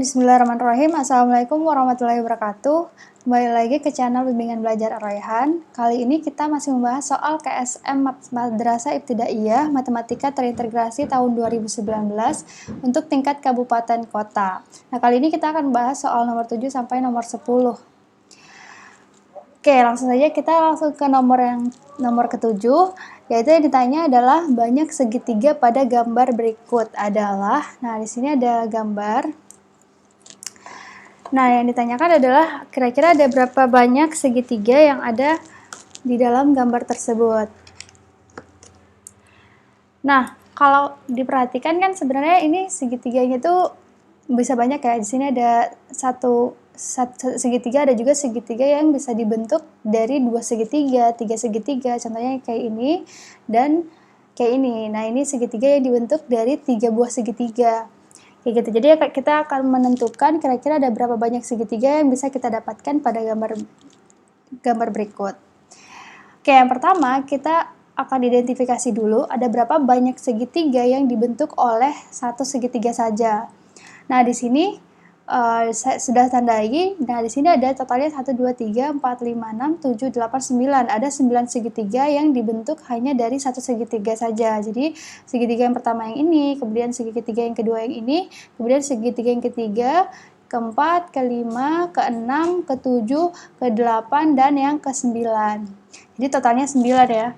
Bismillahirrahmanirrahim. Assalamualaikum warahmatullahi wabarakatuh. Kembali lagi ke channel Bimbingan Belajar Ar-Rayhan. Kali ini kita masih membahas soal KSM Madrasah Ibtidaiyah Matematika Terintegrasi tahun 2019 untuk tingkat kabupaten kota. Nah, kali ini kita akan bahas soal nomor 7 sampai nomor 10. Oke, langsung saja kita langsung ke nomor ke-7, yaitu yang ditanya adalah banyak segitiga pada gambar berikut adalah. Nah, di sini ada gambar. Nah, yang ditanyakan adalah kira-kira ada berapa banyak segitiga yang ada di dalam gambar tersebut. Nah, kalau diperhatikan kan sebenarnya ini segitiganya tuh bisa banyak ya. Di sini ada satu segitiga, ada juga segitiga yang bisa dibentuk dari 2 segitiga, 3 segitiga. Contohnya kayak ini dan kayak ini. Nah, ini segitiga yang dibentuk dari 3 buah segitiga. Kayak gitu. Jadi kita akan menentukan kira-kira ada berapa banyak segitiga yang bisa kita dapatkan pada gambar berikut. Oke, yang pertama kita akan identifikasi dulu ada berapa banyak segitiga yang dibentuk oleh satu segitiga saja. Nah, di sini saya sudah tandai. Nah, di sini ada totalnya 1, 2, 3, 4, 5, 6, 7, 8, 9. Ada 9 segitiga yang dibentuk hanya dari satu segitiga saja. Jadi, segitiga yang pertama yang ini, kemudian segitiga yang kedua yang ini, kemudian segitiga yang ketiga, keempat, kelima, keenam, ketujuh, kedelapan, dan yang ke-9. Jadi, totalnya 9 ya.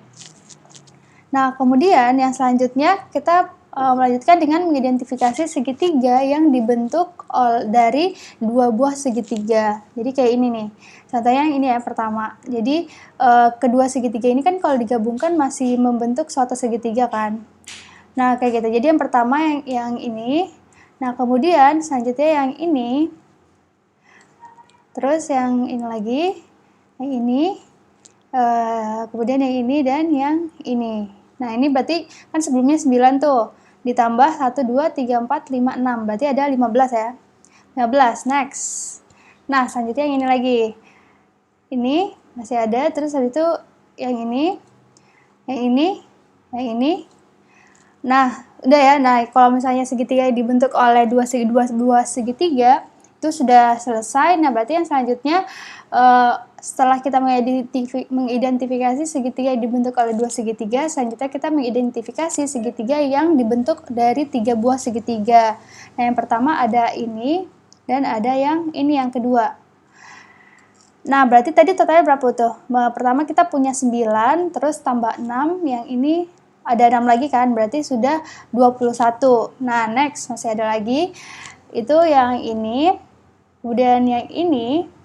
Nah, kemudian yang selanjutnya kita melanjutkan dengan mengidentifikasi segitiga yang dibentuk dari 2 buah segitiga. Jadi kayak ini nih. Contohnya yang ini ya pertama. Jadi kedua segitiga ini kan kalau digabungkan masih membentuk suatu segitiga kan. Nah, kayak gitu. Jadi yang pertama yang ini. Nah, kemudian selanjutnya yang ini. Terus yang ini lagi. Yang ini. Kemudian yang ini dan yang ini. Nah, ini berarti kan sebelumnya 9 tuh. Ditambah 1, 2, 3, 4, 5, 6. Berarti ada 15 ya. 15, next. Nah, selanjutnya yang ini lagi. Ini masih ada, terus habis itu yang ini, yang ini, yang ini. Nah, udah ya. Nah, kalau misalnya segitiga dibentuk oleh dua segitiga, itu sudah selesai. Nah, berarti yang selanjutnya setelah kita mengidentifikasi segitiga yang dibentuk oleh 2 segitiga, selanjutnya kita mengidentifikasi segitiga yang dibentuk dari 3 buah segitiga. Nah, yang pertama ada ini dan ada yang ini yang kedua. Nah, berarti tadi totalnya berapa tuh? Pertama kita punya 9, terus tambah 6, yang ini ada 6 lagi kan, berarti sudah 21. Nah, next masih ada lagi. Itu yang ini, kemudian yang ini.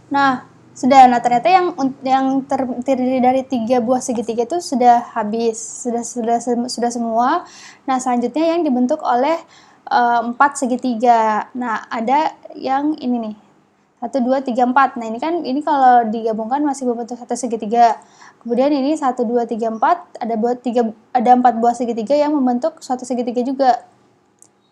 Nah, sudah. Nah, ternyata yang terdiri dari 3 buah segitiga itu sudah habis, sudah semua. Nah, selanjutnya yang dibentuk oleh 4 segitiga. Nah, ada yang ini nih. 1, 2, 3, 4. Nah, ini kan kalau digabungkan masih membentuk satu segitiga. Kemudian ini 1, 2, 3, 4, ada 4 buah segitiga yang membentuk suatu segitiga juga.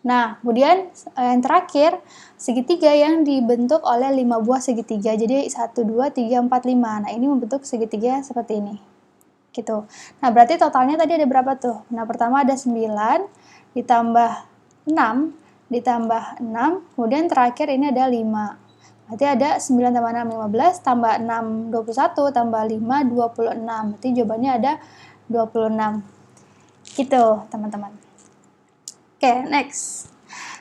Nah, kemudian yang terakhir, segitiga yang dibentuk oleh 5 buah segitiga. Jadi 1, 2, 3, 4, 5. Nah, ini membentuk segitiga seperti ini. Gitu. Nah, berarti totalnya tadi ada berapa tuh? Nah, pertama ada 9, ditambah 6, ditambah 6, kemudian terakhir ini ada 5. Berarti ada 9 tambah 6, 15, tambah 6, 21, tambah 5, 26. Berarti jawabannya ada 26. Gitu, teman-teman. Oke, next.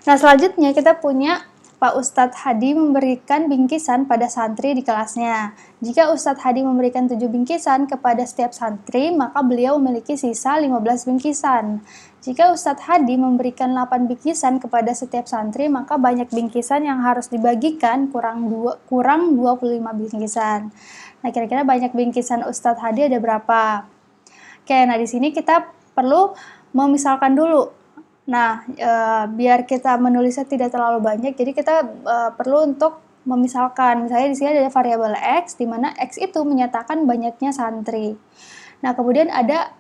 Nah, selanjutnya kita punya Pak Ustadz Hadi memberikan bingkisan pada santri di kelasnya. Jika Ustadz Hadi memberikan 7 bingkisan kepada setiap santri, maka beliau memiliki sisa 15 bingkisan. Jika Ustadz Hadi memberikan 8 bingkisan kepada setiap santri, maka banyak bingkisan yang harus dibagikan kurang 25 bingkisan. Nah, kira-kira banyak bingkisan Ustadz Hadi ada berapa? Oke, nah di sini kita perlu memisalkan dulu. Nah, biar kita menulisnya tidak terlalu banyak, jadi kita perlu untuk memisalkan. Misalnya di sini ada variabel X, di mana X itu menyatakan banyaknya santri. Nah, kemudian ada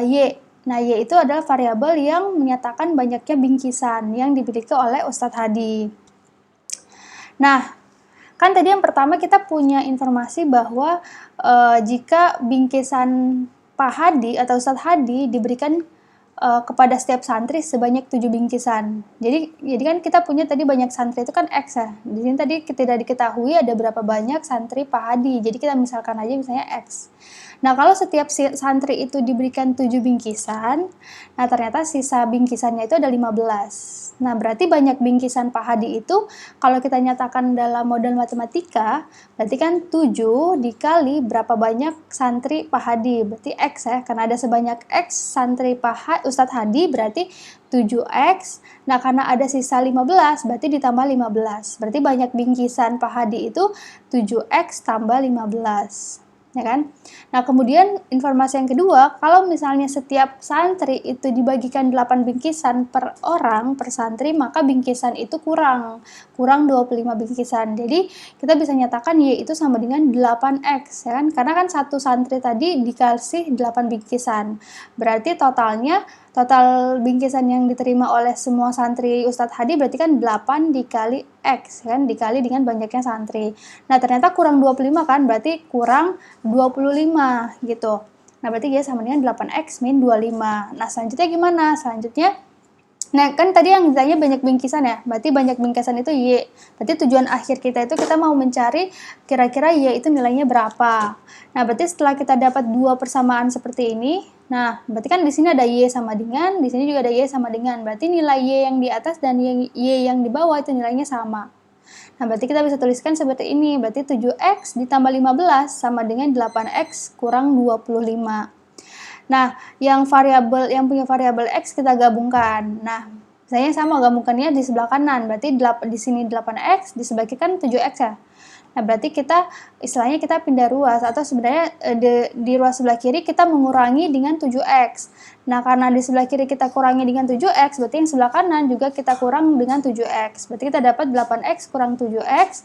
Y. Nah, Y itu adalah variabel yang menyatakan banyaknya bingkisan yang dimiliki oleh Ustadz Hadi. Nah, kan tadi yang pertama kita punya informasi bahwa jika bingkisan Pak Hadi atau Ustadz Hadi diberikan kepada setiap santri sebanyak 7 bingkisan. Jadi kan kita punya tadi banyak santri itu kan X ya. Di sini tadi tidak diketahui ada berapa banyak santri Pak Hadi. Jadi kita misalkan aja misalnya X. Nah, kalau setiap santri itu diberikan 7 bingkisan, nah ternyata sisa bingkisannya itu ada 15. Nah, berarti banyak bingkisan Pak Hadi itu kalau kita nyatakan dalam model matematika, berarti kan 7 dikali berapa banyak santri Pak Hadi, berarti X ya, karena ada sebanyak X santri Ustadz Hadi berarti 7X. Nah, karena ada sisa 15, berarti ditambah 15. Berarti banyak bingkisan Pak Hadi itu 7X tambah 15. Ya kan? Nah, kemudian informasi yang kedua, kalau misalnya setiap santri itu dibagikan 8 bingkisan per orang, per santri, maka bingkisan itu kurang 25 bingkisan. Jadi, kita bisa nyatakan Y itu sama dengan 8X, ya kan? Karena kan satu santri tadi dikasih 8 bingkisan. Berarti total bingkisan yang diterima oleh semua santri Ustadz Hadi berarti kan 8 dikali X kan, dikali dengan banyaknya santri. Nah, ternyata kurang 25 kan, berarti kurang 25 gitu. Nah, berarti dia sama dengan 8X min 25. Nah, selanjutnya gimana? Nah, kan tadi yang ditanya banyak bingkisan ya, berarti banyak bingkisan itu Y. Berarti tujuan akhir kita itu kita mau mencari kira-kira Y itu nilainya berapa. Nah, berarti setelah kita dapat dua persamaan seperti ini, nah, berarti kan di sini ada Y sama dengan, di sini juga ada Y sama dengan. Berarti nilai Y yang di atas dan Y yang di bawah itu nilainya sama. Nah, berarti kita bisa tuliskan seperti ini. Berarti 7X ditambah 15 sama dengan 8X kurang 25. Nah, yang punya variabel X kita gabungkan. Nah, misalnya saya mau gabungkannya di sebelah kanan. Berarti di sini 8X, di sebelah kiri kan 7X ya. Nah, berarti istilahnya kita pindah ruas, atau sebenarnya di ruas sebelah kiri kita mengurangi dengan 7X. Nah, karena di sebelah kiri kita kurangi dengan 7X, berarti yang sebelah kanan juga kita kurang dengan 7X. Berarti kita dapat 8X kurang 7X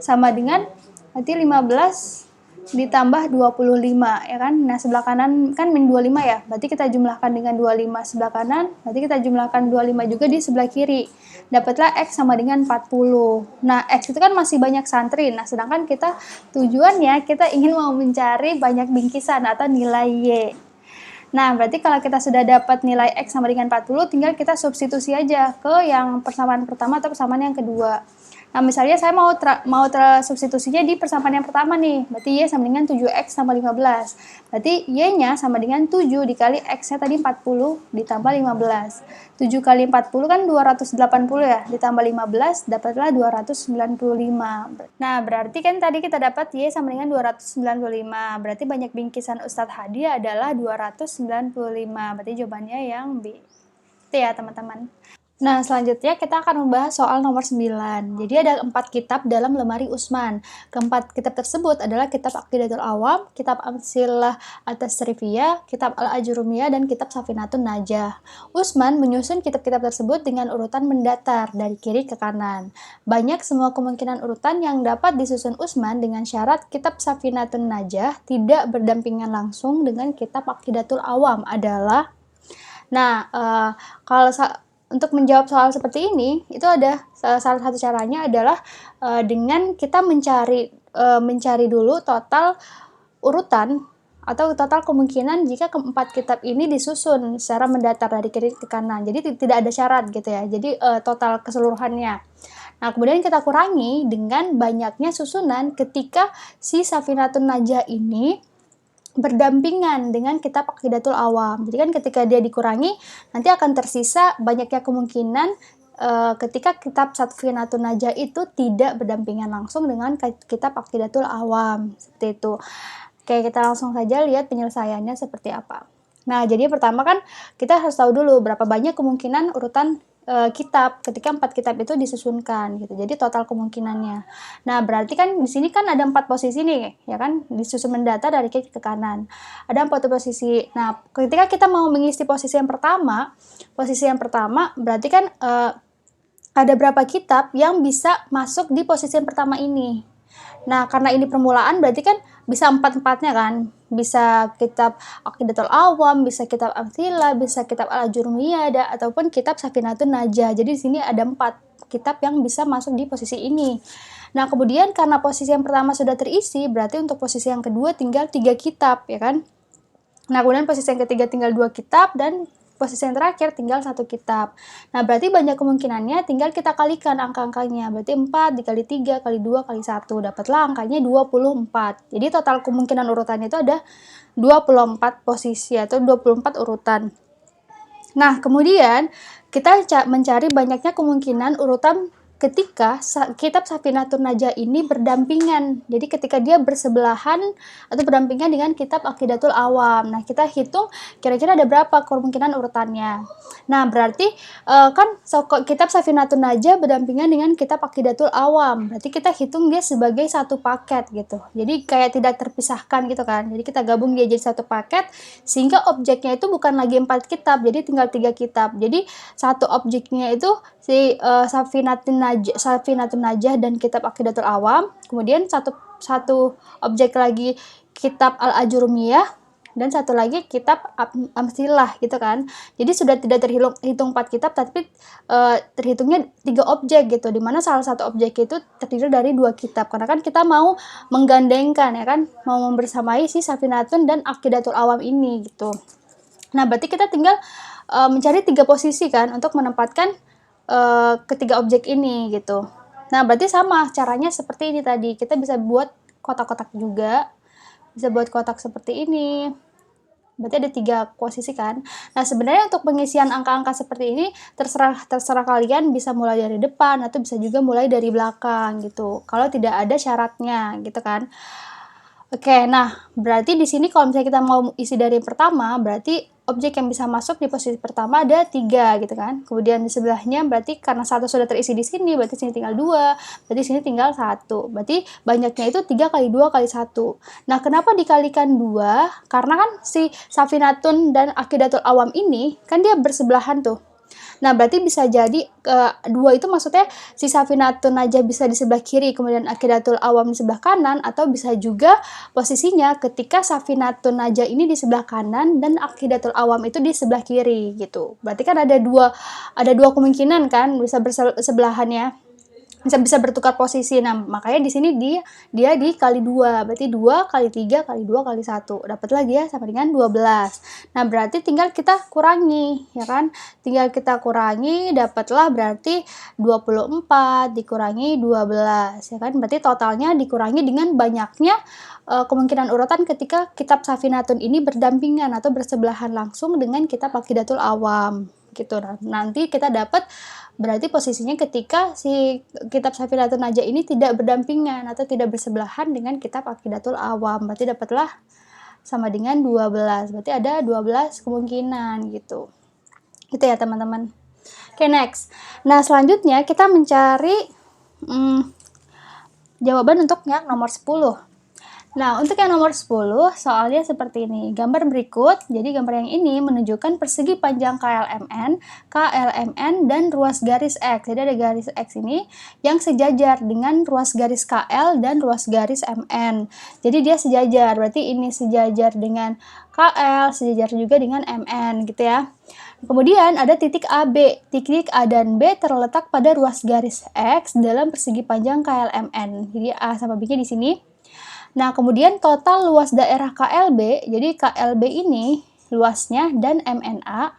sama dengan berarti 15 ditambah 25, ya kan? Nah, sebelah kanan kan min 25 ya. Berarti kita jumlahkan dengan 25 sebelah kanan, berarti kita jumlahkan 25 juga di sebelah kiri. Dapatlah X sama dengan 40. Nah, X itu kan masih banyak santri. Nah, sedangkan tujuannya kita ingin mau mencari banyak bingkisan atau nilai Y. Nah, berarti kalau kita sudah dapat nilai X sama dengan 40, tinggal kita substitusi aja ke yang persamaan pertama atau persamaan yang kedua. Nah, misalnya saya mau substitusinya di persamaan yang pertama nih. Berarti Y sama dengan 7X sama 15. Berarti Y-nya sama dengan 7 dikali X-nya tadi 40 ditambah 15. 7 kali 40 kan 280 ya. Ditambah 15 dapatlah 295. Nah, berarti kan tadi kita dapat Y sama dengan 295. Berarti banyak bingkisan Ustadz Hadi adalah 295. Berarti jawabannya yang B. Itu ya, teman-teman. Nah, selanjutnya kita akan membahas soal nomor 9. Jadi ada 4 kitab dalam lemari Usman. Keempat kitab tersebut adalah kitab Aqidatul Awam, kitab Amsilah At-Tasrifiyah, kitab Al-Ajurumiyah, dan kitab Safinatun Najah. Usman menyusun kitab-kitab tersebut dengan urutan mendatar dari kiri ke kanan. Banyak semua kemungkinan urutan yang dapat disusun Usman dengan syarat kitab Safinatun Najah tidak berdampingan langsung dengan kitab Aqidatul Awam adalah. Nah, untuk menjawab soal seperti ini, itu ada salah satu caranya adalah dengan kita mencari dulu total urutan atau total kemungkinan jika keempat kitab ini disusun secara mendatar dari kiri ke kanan. Jadi tidak ada syarat gitu ya. Jadi total keseluruhannya. Nah, kemudian kita kurangi dengan banyaknya susunan ketika si Safinatun Najah ini berdampingan dengan kitab Aqidatul Awam. Jadi kan ketika dia dikurangi, nanti akan tersisa banyaknya kemungkinan ketika kitab Safinatun Najah itu tidak berdampingan langsung dengan kitab Aqidatul Awam. Seperti itu. Oke, kita langsung saja lihat penyelesaiannya seperti apa. Nah, jadi pertama kan kita harus tahu dulu berapa banyak kemungkinan urutan kitab ketika 4 kitab itu disusunkan gitu. Jadi total kemungkinannya. Nah, berarti kan di sini kan ada 4 posisi nih, ya kan? Disusun mendata dari kiri ke kanan. Ada 4 posisi. Nah, ketika kita mau mengisi posisi yang pertama berarti kan ada berapa kitab yang bisa masuk di posisi yang pertama ini. Nah, karena ini permulaan berarti kan bisa 4-4-nya kan. Bisa kitab Aqidatul Awam, bisa kitab Amsilah, bisa kitab Al-Ajurumiyah, ataupun kitab Safinatun Najah. Jadi di sini ada 4 kitab yang bisa masuk di posisi ini. Nah, kemudian karena posisi yang pertama sudah terisi, berarti untuk posisi yang kedua tinggal 3 kitab, ya kan? Nah, kemudian posisi yang ketiga tinggal 2 kitab, dan posisi yang terakhir tinggal 1 kitab. Nah, berarti banyak kemungkinannya tinggal kita kalikan angka-angkanya. Berarti 4 dikali 3 kali 2 kali 1. Dapatlah angkanya 24. Jadi total kemungkinan urutannya itu ada 24 posisi atau 24 urutan. Nah, kemudian kita mencari banyaknya kemungkinan urutan ketika kitab Safinatun Najah ini berdampingan. Jadi ketika dia bersebelahan atau berdampingan dengan kitab Aqidatul Awam. Nah, kita hitung kira-kira ada berapa kemungkinan urutannya. Nah, berarti kan kitab Safinatun Najah berdampingan dengan kitab Aqidatul Awam. Berarti kita hitung dia sebagai satu paket gitu. Jadi kayak tidak terpisahkan gitu kan. Jadi kita gabung dia jadi satu paket sehingga objeknya itu bukan lagi 4 kitab, jadi tinggal 3 kitab. Jadi satu objeknya itu si Safinatun Najah dan kitab Aqidatul Awam, kemudian satu objek lagi kitab Al-Ajurumiyah, dan satu lagi kitab Amsilah gitu kan. Jadi sudah tidak terhitung 4 kitab, tapi terhitungnya 3 objek gitu, dimana salah satu objek itu terdiri dari 2 kitab, karena kan kita mau menggandengkan ya kan, mau membersamai si Safinatun dan Aqidatul Awam ini gitu. Nah, berarti kita tinggal mencari 3 posisi kan untuk menempatkan ketiga objek ini gitu. Nah, berarti sama caranya seperti ini tadi. Kita bisa buat kotak-kotak juga. Bisa buat kotak seperti ini. Berarti ada 3 posisi kan. Nah, sebenarnya untuk pengisian angka-angka seperti ini terserah kalian, bisa mulai dari depan atau bisa juga mulai dari belakang gitu. Kalau tidak ada syaratnya gitu kan. Oke, nah berarti di sini kalau misalnya kita mau isi dari pertama, berarti objek yang bisa masuk di posisi pertama ada 3 gitu kan. Kemudian di sebelahnya berarti karena 1 sudah terisi di sini, berarti sini tinggal 2, berarti sini tinggal 1. Berarti banyaknya itu 3 kali 2 kali 1. Nah, kenapa dikalikan 2? Karena kan si Safinatun dan Aqidatul Awam ini kan dia bersebelahan tuh. Nah, berarti bisa jadi 2 itu maksudnya si Safinatun Najah bisa di sebelah kiri, kemudian Aqidatul Awam di sebelah kanan, atau bisa juga posisinya ketika Safinatun Najah ini di sebelah kanan dan Aqidatul Awam itu di sebelah kiri gitu. Berarti kan ada dua kemungkinan kan bisa bersebelahan ya. Bisa bertukar posisi. Nah, makanya di sini dia dikali 2. Berarti 2 kali 3 kali 2 kali 1. Dapatlah dia sama dengan 12. Nah, berarti tinggal kita kurangi, ya kan? Tinggal kita kurangi, dapatlah berarti 24 dikurangi 12, ya kan? Berarti totalnya dikurangi dengan banyaknya kemungkinan urutan ketika kitab Safinatun ini berdampingan atau bersebelahan langsung dengan kitab Aqidatul Awam gitu. Nah, nanti kita dapat berarti posisinya ketika si kitab Safinatun Najah ini tidak berdampingan atau tidak bersebelahan dengan kitab Aqidatul Awam. Berarti dapatlah sama dengan 12. Berarti ada 12 kemungkinan gitu. Itu ya teman-teman. Oke, next. Nah, selanjutnya kita mencari jawaban untuk yang nomor 10. Nah, untuk yang nomor 10, soalnya seperti ini. Gambar berikut, jadi gambar yang ini menunjukkan persegi panjang KLMN, dan ruas garis X. Jadi ada garis X ini yang sejajar dengan ruas garis KL dan ruas garis MN. Jadi dia sejajar, berarti ini sejajar dengan KL, sejajar juga dengan MN gitu ya. Kemudian ada titik AB. Titik A dan B terletak pada ruas garis X dalam persegi panjang KLMN. Jadi A sama B-nya di sini. Nah, kemudian total luas daerah KLB, jadi KLB ini luasnya dan MNA,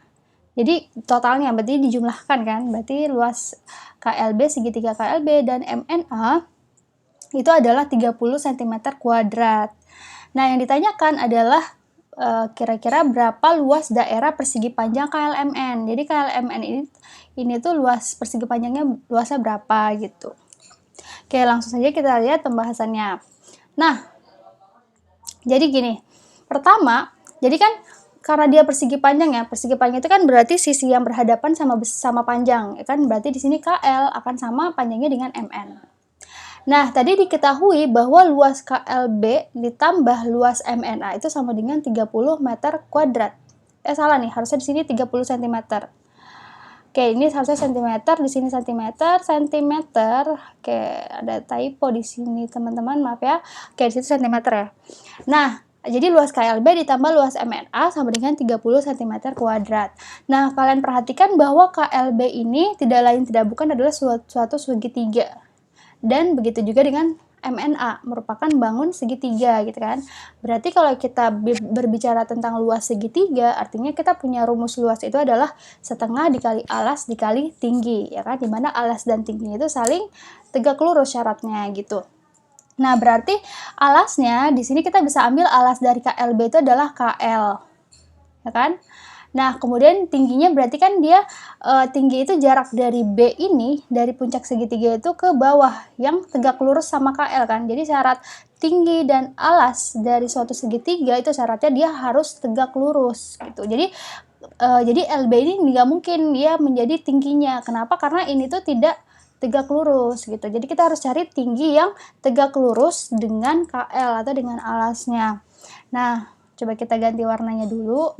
jadi totalnya berarti dijumlahkan kan, berarti luas KLB segitiga KLB dan MNA itu adalah 30 cm kuadrat. Nah, yang ditanyakan adalah kira-kira berapa luas daerah persegi panjang KLMN. Jadi KLMN ini tuh luas persegi panjangnya luasnya berapa gitu. Oke, langsung saja kita lihat pembahasannya. Nah, jadi gini, pertama, jadi kan karena dia persegi panjang ya, persegi panjang itu kan berarti sisi yang berhadapan sama panjang, ya kan? Berarti di sini KL akan sama panjangnya dengan MN. Nah, tadi diketahui bahwa luas KLB ditambah luas MNA itu sama dengan 30 meter kuadrat. Salah nih, harusnya di sini 30 cm. Oke, ini harusnya cm, di sini cm. Oke, ada typo di sini teman-teman, maaf ya. Oke, di situ cm ya. Nah, jadi luas KLB ditambah luas MNA sama dengan 30 cm kuadrat. Nah, kalian perhatikan bahwa KLB ini tidak lain tidak bukan adalah suatu segitiga. Dan begitu juga dengan MNA, merupakan bangun segitiga gitu kan. Berarti kalau kita berbicara tentang luas segitiga, artinya kita punya rumus luas itu adalah setengah dikali alas dikali tinggi, ya kan? Dimana alas dan tinggi itu saling tegak lurus syaratnya gitu. Nah, berarti alasnya di sini kita bisa ambil alas dari KLB itu adalah KL, ya kan? Nah, kemudian tingginya berarti kan dia tinggi itu jarak dari B ini, dari puncak segitiga itu ke bawah, yang tegak lurus sama KL kan. Jadi syarat tinggi dan alas dari suatu segitiga itu syaratnya dia harus tegak lurus gitu. Jadi LB ini nggak mungkin dia menjadi tingginya. Kenapa? Karena ini tuh tidak tegak lurus gitu. Jadi kita harus cari tinggi yang tegak lurus dengan KL atau dengan alasnya. Nah, coba kita ganti warnanya dulu.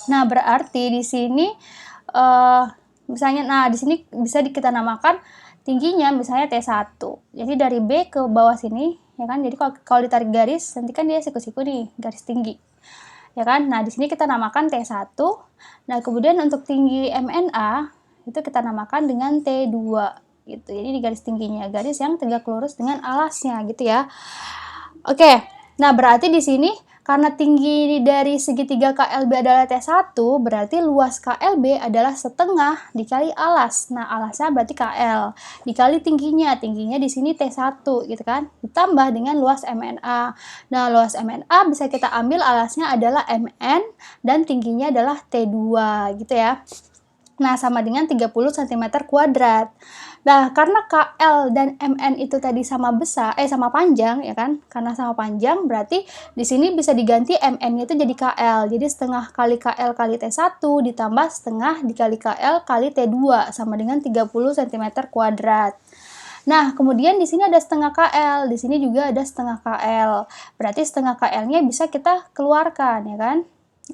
Nah, berarti di sini misalnya, nah di sini bisa kita namakan tingginya misalnya T1. Jadi dari B ke bawah sini, ya kan? Jadi kalau ditarik garis, nanti kan dia siku-siku nih, garis tinggi. Ya kan? Nah, di sini kita namakan T1. Nah, kemudian untuk tinggi MNA itu kita namakan dengan T2 gitu. Jadi di garis tingginya, garis yang tegak lurus dengan alasnya gitu ya. Oke. Nah, berarti di sini karena tinggi dari segitiga KLB adalah T1, berarti luas KLB adalah setengah dikali alas. Nah, alasnya berarti KL. Dikali tingginya. Tingginya di sini T1 gitu kan. Ditambah dengan luas MNA. Nah, luas MNA bisa kita ambil alasnya adalah MN dan tingginya adalah T2 gitu ya. Nah, sama dengan 30 cm kuadrat. Nah, karena KL dan MN itu tadi sama besar, sama panjang, ya kan? Karena sama panjang, berarti di sini bisa diganti MN-nya itu jadi KL. Jadi setengah kali KL kali T1 ditambah setengah dikali KL kali T2 sama dengan 30 cm kuadrat. Nah, kemudian di sini ada setengah KL, di sini juga ada setengah KL. Berarti setengah KL-nya bisa kita keluarkan, ya kan?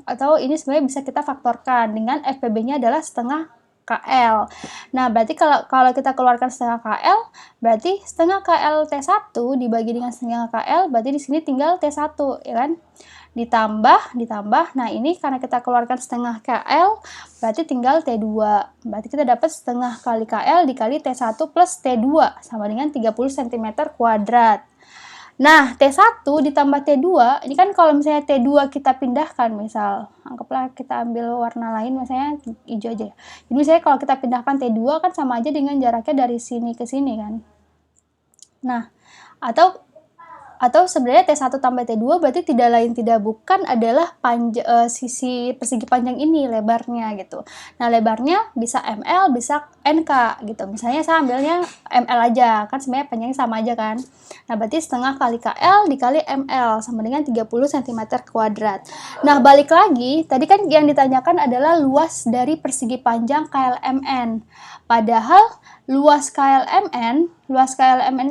Atau ini sebenarnya bisa kita faktorkan dengan FPB-nya adalah setengah KL. Nah, berarti kalau kita keluarkan setengah KL, berarti setengah KL T1 dibagi dengan setengah KL, berarti di sini tinggal T1, ya kan? Ditambah. Nah, ini karena kita keluarkan setengah KL, berarti tinggal T2. Berarti kita dapat setengah kali KL dikali T1 plus T2 sama dengan 30 cm kuadrat. Nah, T1 ditambah T2, ini kan kalau misalnya T2 kita pindahkan, misal, anggaplah kita ambil warna lain, misalnya hijau aja. Jadi misalnya kalau kita pindahkan T2 kan sama aja dengan jaraknya dari sini ke sini kan. Nah, atau sebenarnya T1 tambah T2 berarti tidak lain tidak bukan adalah sisi persegi panjang ini, lebarnya gitu. Nah, lebarnya bisa ML, bisa NK gitu. Misalnya saya ambilnya ML aja, kan sebenarnya panjangnya sama aja kan. Nah, berarti setengah kali KL dikali ML sama dengan 30 cm kuadrat. Nah, balik lagi, tadi kan yang ditanyakan adalah luas dari persegi panjang KLMN. Padahal luas KLMN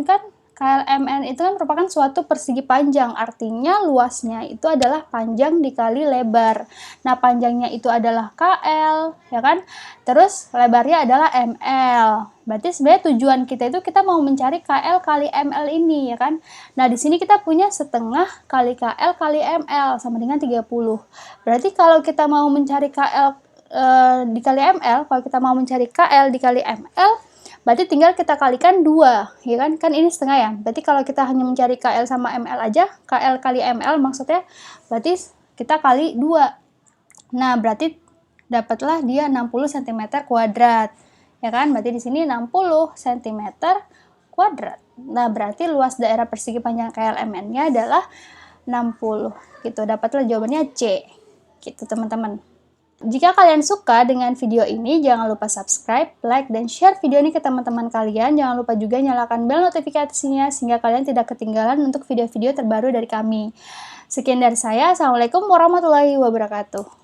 kan KLMN itu kan merupakan suatu persegi panjang, artinya luasnya itu adalah panjang dikali lebar. Nah, panjangnya itu adalah KL, ya kan? Terus lebarnya adalah ML. Berarti sebenarnya tujuan kita itu kita mau mencari KL kali ML ini, ya kan? Nah, di sini kita punya setengah kali KL kali ML sama dengan 30. Berarti kalau kita mau mencari KL dikali ML, kalau kita mau mencari KL dikali ML, berarti tinggal kita kalikan 2, ya kan? Kan ini setengah ya. Berarti kalau kita hanya mencari KL sama ML aja, KL kali ML maksudnya, berarti kita kali 2. Nah, berarti dapatlah dia 60 cm kuadrat. Ya kan? Berarti di sini 60 cm kuadrat. Nah, berarti luas daerah persegi panjang KLMN-nya adalah 60. Gitu. Dapatlah jawabannya C. Gitu, teman-teman. Jika kalian suka dengan video ini, jangan lupa subscribe, like, dan share video ini ke teman-teman kalian. Jangan lupa juga nyalakan bel notifikasinya sehingga kalian tidak ketinggalan untuk video-video terbaru dari kami. Sekian dari saya. Assalamualaikum warahmatullahi wabarakatuh.